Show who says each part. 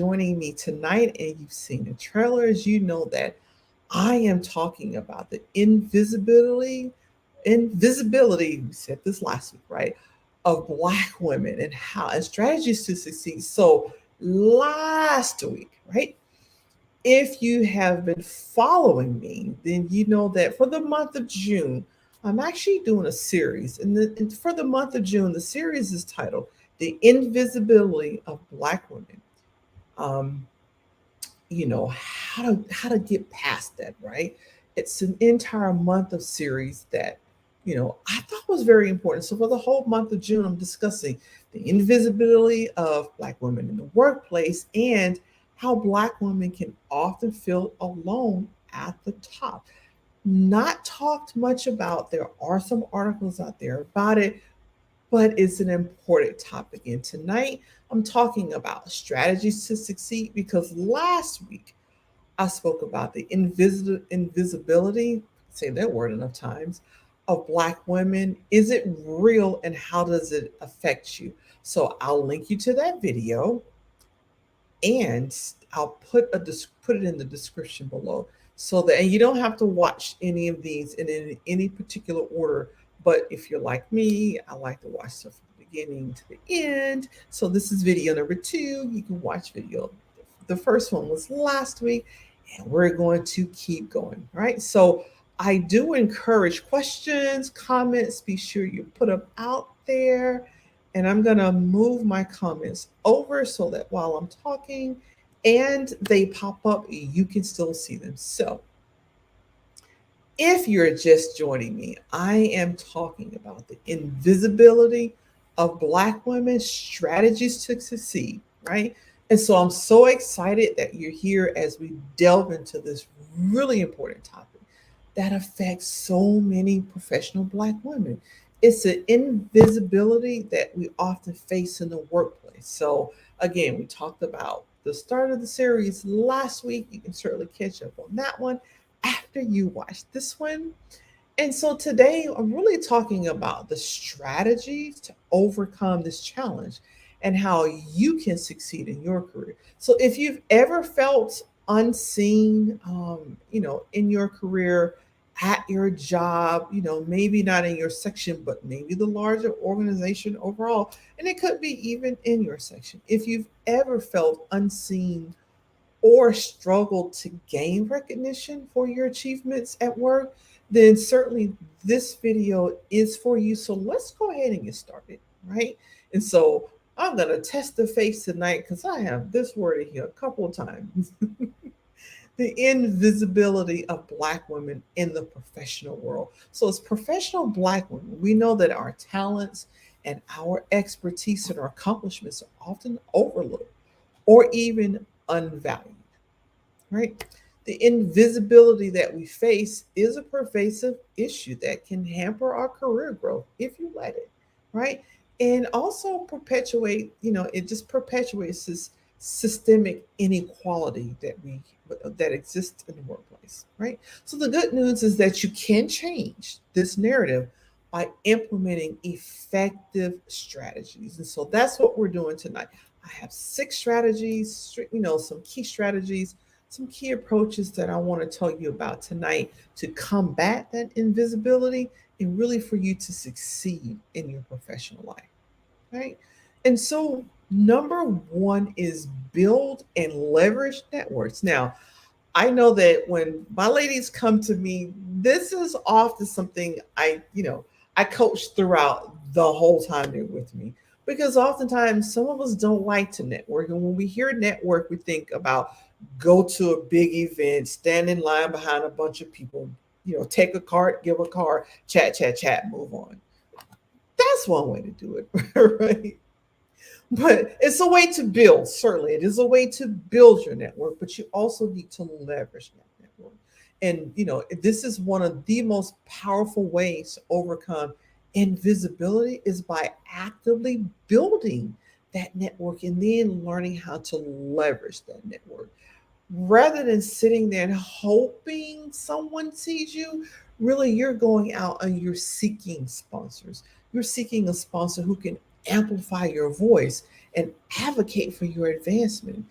Speaker 1: joining me tonight and you've seen the trailers, you know that I am talking about the invisibility, we said this last week, right? Of Black women and how and strategies to succeed. So last week, right? If you have been following me, then you know that for the month of June, I'm actually doing a series. And for the month of June, the series is titled The Invisibility of Black Women. Um, how to get past that, right? It's an entire month of series that I thought was very important. So for the whole month of June, I'm discussing the invisibility of Black women in the workplace and how Black women can often feel alone at the top. Not talked much about. There are some articles out there about it, but it's an important topic. And tonight I'm talking about strategies to succeed because last week I spoke about the invisibility, say that word enough times, of Black women. Is it real and how does it affect you? So I'll link you to that video and I'll put it in the description below so that and you don't have to watch any of these in any particular order. But if you're like me, I like to watch stuff from the beginning to the end. So this is video number 2. You can watch video. The first one was last week, and we're going to keep going. Right. So I do encourage questions, comments. Be sure you put them out there, and I'm going to move my comments over so that while I'm talking and they pop up, you can still see them. So if you're just joining me, I am talking about the invisibility of Black women's strategies to succeed, right? And so I'm so excited that you're here as we delve into this really important topic that affects so many professional Black women. It's an invisibility that we often face in the workplace. So, again, we talked about the start of the series last week. You can certainly catch up on that one after you watch this one. And so today I'm really talking about the strategies to overcome this challenge and how you can succeed in your career. So if you've ever felt unseen, in your career, at your job, maybe not in your section, but maybe the larger organization overall, and it could be even in your section. If you've ever felt unseen or struggled to gain recognition for your achievements at work, then certainly this video is for you. So let's go ahead and get started, right? And so I'm going to test the face tonight because I have this word in here a couple of times. The invisibility of Black women in the professional world. So, as professional Black women, we know that our talents and our expertise and our accomplishments are often overlooked or even unvalued, right? The invisibility that we face is a pervasive issue that can hamper our career growth if you let it, right? And also perpetuate, it just perpetuates this systemic inequality that exists in the workplace, right? So the good news is that you can change this narrative by implementing effective strategies. And so that's what we're doing tonight. I have 6 strategies, some key strategies, some key approaches that I want to tell you about tonight to combat that invisibility and really for you to succeed in your professional life, right? And so, number 1 is build and leverage networks. Now, I know that when my ladies come to me, this is often something I coach throughout the whole time they're with me. Because oftentimes some of us don't like to network. And when we hear network, we think about go to a big event, stand in line behind a bunch of people, take a card, give a card, chat, chat, chat, move on. That's one way to do it, right? But it's a way to build, certainly. It is a way to build your network, but you also need to leverage that network. And, this is one of the most powerful ways to overcome invisibility is by actively building that network and then learning how to leverage that network. Rather than sitting there and hoping someone sees you, really you're going out and you're seeking sponsors. You're seeking a sponsor who can amplify your voice and advocate for your advancement.